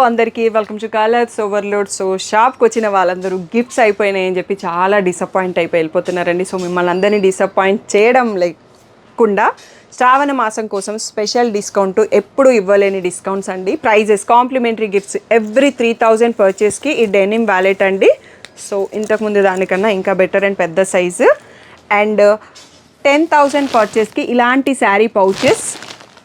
అందరికీ welcome to colours overload. So షాప్కి వచ్చిన వాళ్ళందరూ గిఫ్ట్స్ అయిపోయినాయని చెప్పి చాలా డిసప్పాయింట్ అయిపోయి వెళ్ళిపోతున్నారండి. సో మిమ్మల్ని అందరినీ డిసప్పాయింట్ చేయడం లేకుండా శ్రావణ మాసం కోసం స్పెషల్ డిస్కౌంట్, ఎప్పుడు ఇవ్వలేని డిస్కౌంట్స్ అండి. ప్రైజెస్, కాంప్లిమెంటరీ గిఫ్ట్స్ ఎవ్రీ 3000 పర్చేస్కి ఈ డెనిమ్ వ్యాలెట్ అండి. సో ఇంతకుముందు దానికన్నా ఇంకా బెటర్ అండ్ పెద్ద సైజు. అండ్ 10,000 పర్చేస్కి ఇలాంటి శారీ పౌచెస్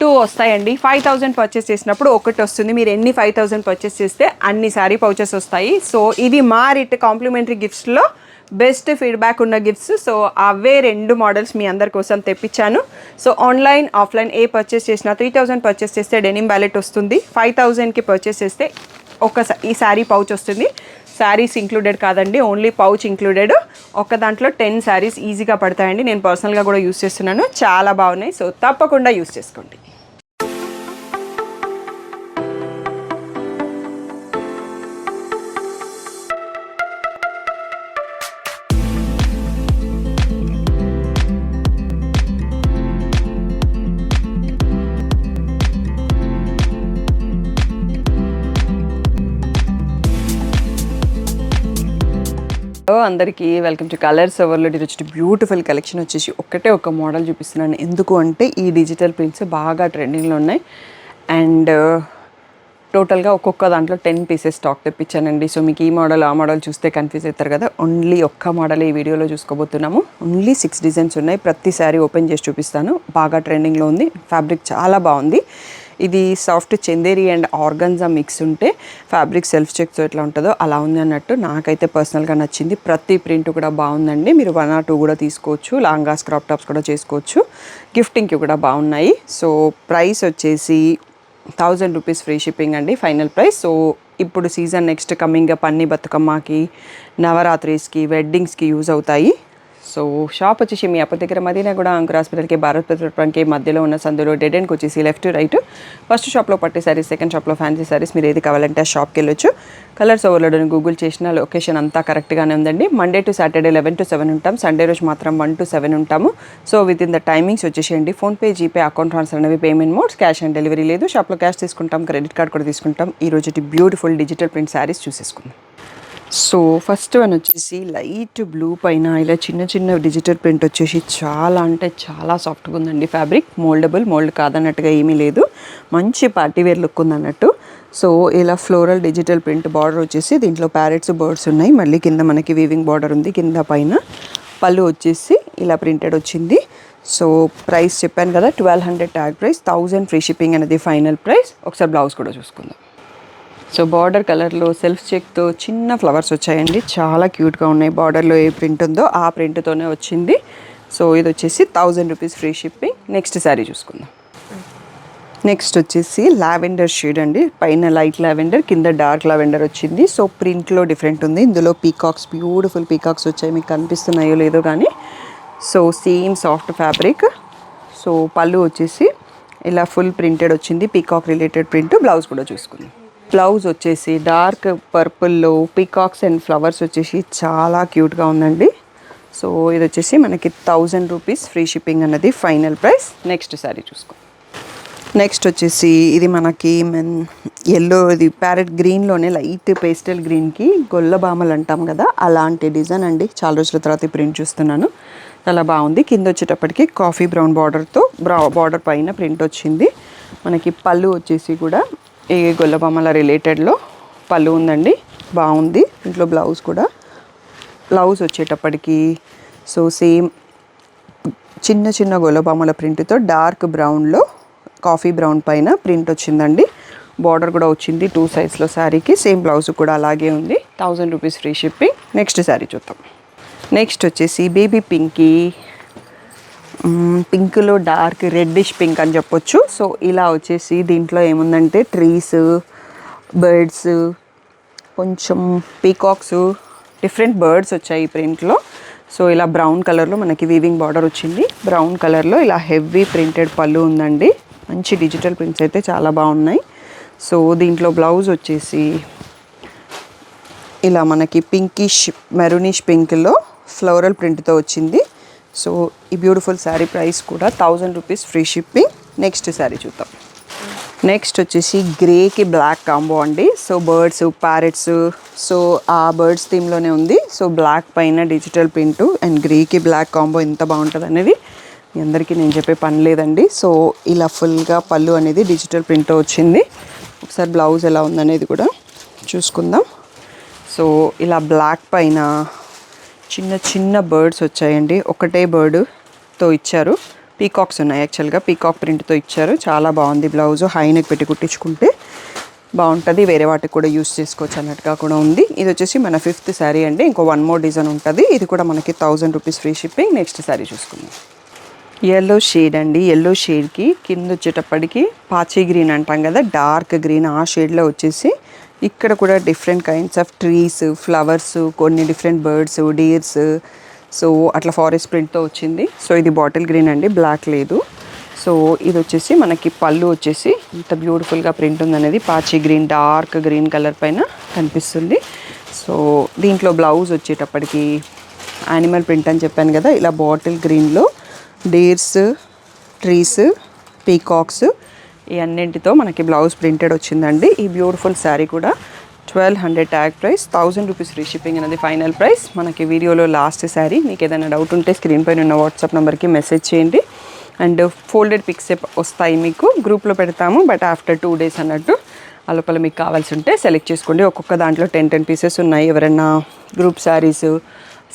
2 వస్తాయండి. 5,000 పర్చేస్ చేసినప్పుడు ఒకటి వస్తుంది. మీరు ఎన్ని 5,000 పర్చేస్ చేస్తే అన్ని శారీ పౌచెస్ వస్తాయి. సో ఇవి మా కాంప్లిమెంటరీ గిఫ్ట్స్లో బెస్ట్ ఫీడ్బ్యాక్ ఉన్న గిఫ్ట్స్. సో అవే 2 మోడల్స్ మీ అందరి కోసం తెప్పించాను. సో ఆన్లైన్ ఆఫ్లైన్ ఏ పర్చేస్ చేసినా 3,000 పర్చేస్ చేస్తే డెనిమ్ వ్యాలెట్ వస్తుంది. 5,000కి పర్చేస్ చేస్తే ఈ శారీ పౌచ్ వస్తుంది. శారీస్ ఇంక్లూడెడ్ కాదండి, ఓన్లీ పౌచ్ ఇంక్లూడెడ్. ఒక దాంట్లో 10 శారీస్ ఈజీగా పడతాయండి. నేను పర్సనల్గా కూడా యూస్ చేస్తున్నాను, చాలా బాగున్నాయి. సో తప్పకుండా యూస్ చేసుకోండి. అందరికీ వెల్కమ్ టు కలర్స్ ఓవర్లోడ్. ఈరోజు బ్యూటిఫుల్ కలెక్షన్ వచ్చేసి ఒక మోడల్ చూపిస్తున్నాను. ఎందుకు అంటే ఈ డిజిటల్ ప్రింట్స్ బాగా ట్రెండింగ్లో ఉన్నాయి. అండ్ టోటల్గా ఒక్కొక్క దాంట్లో 10 పీసెస్ స్టాక్ తెప్పించానండి. సో మీకు ఈ మోడల్ ఆ మోడల్ చూస్తే కన్ఫ్యూజ్ అవుతారు కదా. ఓన్లీ ఒక్క మోడల్ ఈ వీడియోలో చూసుకోబోతున్నాము. ఓన్లీ 6 డిజైన్స్ ఉన్నాయి. ప్రతి శారీ ఓపెన్ చేసి చూపిస్తాను. బాగా ట్రెండింగ్లో ఉంది. ఫ్యాబ్రిక్ చాలా బాగుంది. ఇది soft Chanderi and organza mix ఉంటే ఫ్యాబ్రిక్ సెల్ఫ్ చెక్తో ఎట్లా ఉంటుందో అలా ఉంది అన్నట్టు. నాకైతే పర్సనల్గా నచ్చింది. ప్రతి ప్రింట్ కూడా బాగుందండి. మీరు 1 or 2 కూడా తీసుకోవచ్చు. లాంగాస్, క్రాప్ టాప్స్ కూడా చేసుకోవచ్చు. గిఫ్టింగ్కి కూడా బాగున్నాయి. సో ప్రైస్ వచ్చేసి 1,000 రూపీస్ ఫ్రీ షిప్పింగ్ అండి ఫైనల్ ప్రైస్. సో ఇప్పుడు సీజన్ నెక్స్ట్ కమింగ్ అప్ అన్ని బతుకమ్మకి, నవరాత్రిస్కి, వెడ్డింగ్స్కి యూజ్ అవుతాయి. సో షాప్ వచ్చేసి మీ అప్ప దగ్గర మదీనా కూడా అంకుర్ హాస్పిటల్కి, భారత్ పెట్రోల్కి మధ్యలో ఉన్న సందులో డెడ్ ఎండ్కి వచ్చేసి లెఫ్ట్ రైట్. ఫస్ట్ షాప్లో పట్టే శారీస్, సెకండ్ షాప్లో ఫ్యాన్సీ శారీస్. మీరు ఏది కావాలంటే ఆ షాప్కి వెళ్ళొచ్చు. కలర్స్ ఓవర్లోడ్ గూగుల్ చేసిన లొకేషన్ అంతా కరెక్ట్గానే ఉందండి. మండే టు సాటర్డే 11 to 7 ఉంటాం. సండే రోజు మాత్రం 1 to 7 ఉంటాము. So with in the timings వచ్చేసేయండి. ఫోన్పే, జీపే, అకౌంట్ ట్రాన్స్ఫర్ అనేవి payment modes. Cash on delivery లేదు. షాప్లో క్యాష్ తీసుకుంటాం, క్రెడిట్ కార్డ్ కూడా తీసుకుంటాం. ఈ రోజు బ్యూటిఫుల్ డిజిటల్ ప్రింట్ శారీస్ చూసేసుకుందాం. సో ఫస్ట్ వన్ వచ్చేసి లైట్ బ్లూ పైన ఇలా చిన్న చిన్న డిజిటల్ ప్రింట్ వచ్చేసి చాలా అంటే చాలా సాఫ్ట్గా ఉందండి. ఫ్యాబ్రిక్ మోల్డ్ కాదన్నట్టుగా ఏమీ లేదు. మంచి పార్టీవేర్ లుక్ ఉందన్నట్టు. సో ఇలా ఫ్లోరల్ డిజిటల్ ప్రింట్ బార్డర్ వచ్చేసి దీంట్లో ప్యారెట్స్, బర్డ్స్ ఉన్నాయి. మళ్ళీ కింద మనకి వీవింగ్ బార్డర్ ఉంది. కింద పైన పళ్ళు వచ్చేసి ఇలా ప్రింటెడ్ వచ్చింది. సో ప్రైస్ చెప్పాను కదా, 1,200 ట్యాగ్ ప్రైస్, 1,000 ఫ్రీ షిప్పింగ్ అనేది ఫైనల్ ప్రైస్. ఒకసారి బ్లౌజ్ కూడా చూసుకుందాం. సో బార్డర్ కలర్లో సెల్ఫ్ చెక్తో చిన్న ఫ్లవర్స్ వచ్చాయండి. చాలా క్యూట్గా ఉన్నాయి. బార్డర్లో ఏ ప్రింట్ ఉందో ఆ ప్రింట్తోనే వచ్చింది. సో ఇది వచ్చేసి 1,000 rupees free shipping. Next sari చూసుకుందాం. నెక్స్ట్ వచ్చేసి లావెండర్ షేడ్ అండి. పైన లైట్ లావెండర్, కింద డార్క్ లావెండర్ వచ్చింది. సో ప్రింట్లో డిఫరెంట్ ఉంది. ఇందులో పీకాక్స్, బ్యూటిఫుల్ పీకాక్స్ వచ్చాయి. మీకు కనిపిస్తున్నాయో లేదో కానీ. So same soft fabric. So పళ్ళు వచ్చేసి ఇలా ఫుల్ ప్రింటెడ్ వచ్చింది. Peacock related print. బ్లౌజ్ కూడా చూసుకుందాం. బ్లౌజ్ వచ్చేసి డార్క్ పర్పుల్లో పీకాక్స్ అండ్ ఫ్లవర్స్ వచ్చేసి చాలా క్యూట్గా ఉందండి. సో ఇది వచ్చేసి మనకి 1,000 రూపీస్ ఫ్రీ షిప్పింగ్ అన్నది ఫైనల్ ప్రైస్. నెక్స్ట్ శారీ చూసుకో. నెక్స్ట్ వచ్చేసి ఇది మనకి ఎల్లో, ఇది ప్యారెట్ గ్రీన్లోనే లైట్ పేస్టల్ గ్రీన్కి గొల్లబామలు అంటాం కదా, అలాంటి డిజైన్ అండి. చాలా రోజుల తర్వాత ఈ ప్రింట్ చూస్తున్నాను. చాలా బాగుంది. కింద వచ్చేటప్పటికి కాఫీ బ్రౌన్ బార్డర్తో బార్డర్ పైన ప్రింట్ వచ్చింది. మనకి పళ్ళు వచ్చేసి కూడా ఈ గొల్లబొమ్మల రిలేటెడ్లో పళ్ళు ఉందండి. బాగుంది. ఇంట్లో బ్లౌజ్ కూడా, బ్లౌజ్ వచ్చేటప్పటికి సో సేమ్ చిన్న చిన్న గొల్లబొమ్మల ప్రింట్తో డార్క్ బ్రౌన్లో కాఫీ బ్రౌన్ పైన ప్రింట్ వచ్చిందండి. బార్డర్ కూడా వచ్చింది 2 సైడ్స్లో శారీకి. సేమ్ బ్లౌజ్ కూడా అలాగే ఉంది. 1,000 rupees free shipping. Next sari చూద్దాం. నెక్స్ట్ వచ్చేసి బేబీ పింక్లో డార్క్ రెడ్డిష్ పింక్ అని చెప్పొచ్చు. సో ఇలా వచ్చేసి దీంట్లో ఏముందంటే ట్రీస్, బర్డ్స్, కొంచెం పీకాక్స్, డిఫరెంట్ బర్డ్స్ వచ్చాయి ఈ ప్రింట్లో. సో ఇలా బ్రౌన్ కలర్లో మనకి వీవింగ్ బార్డర్ వచ్చింది. బ్రౌన్ కలర్లో ఇలా హెవీ ప్రింటెడ్ పళ్ళు ఉందండి. మంచి డిజిటల్ ప్రింట్స్ అయితే చాలా బాగున్నాయి. సో దీంట్లో బ్లౌజ్ వచ్చేసి ఇలా మనకి పింకిష్ మెరూనిష్ పింక్లో ఫ్లోరల్ ప్రింట్తో వచ్చింది. సో ఈ బ్యూటిఫుల్ శారీ ప్రైస్ కూడా 1,000 rupees free shipping. Next sari చూద్దాం. నెక్స్ట్ వచ్చేసి గ్రేకి బ్లాక్ కాంబో అండి. సో బర్డ్స్, ప్యారెట్స్, సో ఆ బర్డ్స్ థీమ్లోనే ఉంది. సో బ్లాక్ పైన డిజిటల్ ప్రింట్ అండ్ గ్రేకి బ్లాక్ కాంబో ఎంత బాగుంటుంది అనేది మీ అందరికీ నేను చెప్పే పని లేదండి. సో ఇలా ఫుల్గా పళ్ళు అనేది డిజిటల్ ప్రింట్తో వచ్చింది. ఒకసారి బ్లౌజ్ ఎలా ఉందనేది కూడా చూసుకుందాం. సో ఇలా బ్లాక్ పైన చిన్న చిన్న బర్డ్స్ వచ్చాయండి. ఒకటే బర్డ్తో ఇచ్చారు. పీకాక్స్ ఉన్నాయి, యాక్చువల్గా పీకాక్ ప్రింట్తో ఇచ్చారు. చాలా బాగుంది. బ్లౌజ్ హై నెక్ పెట్టి కుట్టించుకుంటే బాగుంటుంది. వేరే వాటికి కూడా యూస్ చేసుకోవచ్చు అన్నట్టుగా కూడా ఉంది. ఇది వచ్చేసి మన 5th శారీ అండి. ఇంకో 1 more డిజైన్ ఉంటుంది. ఇది కూడా మనకి 1000 rupees free shipping. Next sari చూసుకుందాం. ఎల్లో షేడ్ అండి. ఎల్లో షేడ్కి కింద వచ్చేటప్పటికి పాచీ గ్రీన్ అంటాం కదా, డార్క్ గ్రీన్ ఆ షేడ్లో వచ్చేసి ఇక్కడ కూడా different kinds of trees, flowers, కొన్ని డిఫరెంట్ బర్డ్స్, డీర్స్, సో అట్లా ఫారెస్ట్ ప్రింట్తో వచ్చింది. సో ఇది బాటిల్ గ్రీన్ అండి, బ్లాక్ లేదు. సో ఇది వచ్చేసి మనకి పళ్ళు వచ్చేసి ఇంత బ్యూటిఫుల్గా ప్రింట్ ఉందనేది పాచీ గ్రీన్, డార్క్ గ్రీన్ కలర్ పైన కనిపిస్తుంది. సో దీంట్లో బ్లౌజ్ వచ్చేటప్పటికి యానిమల్ ప్రింట్ అని చెప్పాను కదా, ఇలా బాటిల్ గ్రీన్లో డీర్స్, ట్రీస్, పీకాక్స్ ఈ అన్నింటితో మనకి బ్లౌజ్ ప్రింటెడ్ వచ్చిందండి. ఈ బ్యూటిఫుల్ శారీ కూడా 1200 tag price, 1000 rupees free shipping అనేది ఫైనల్ ప్రైస్. మనకి వీడియోలో లాస్ట్ శారీ. మీకు ఏదైనా డౌట్ ఉంటే స్క్రీన్ పైన ఉన్న వాట్సాప్ నెంబర్కి మెసేజ్ చేయండి. అండ్ ఫోల్డెడ్ పిక్స్ వస్తాయి మీకు, గ్రూప్లో పెడతాము. బట్ ఆఫ్టర్ 2 days అన్నట్టు ఆ లోపల మీకు కావాల్సి ఉంటే సెలెక్ట్ చేసుకోండి. ఒక్కొక్క దాంట్లో 10 పీసెస్ ఉన్నాయి. ఎవరైనా గ్రూప్ శారీస్,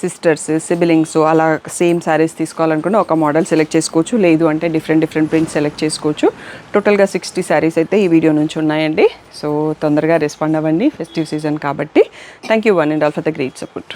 సిస్టర్స్, సిబిలింగ్స్ అలా సేమ్ శారీస్ తీసుకోవాలనుకుంటే ఒక మోడల్ సెలెక్ట్ చేసుకోవచ్చు. లేదు అంటే డిఫరెంట్ ప్రింట్స్ సెలెక్ట్ చేసుకోవచ్చు. టోటల్గా 60 శారీస్ అయితే ఈ వీడియో నుంచి ఉన్నాయండి. సో తొందరగా రెస్పాండ్ అవ్వండి, ఫెస్టివ్ సీజన్ కాబట్టి. Thank you one and all for the great support.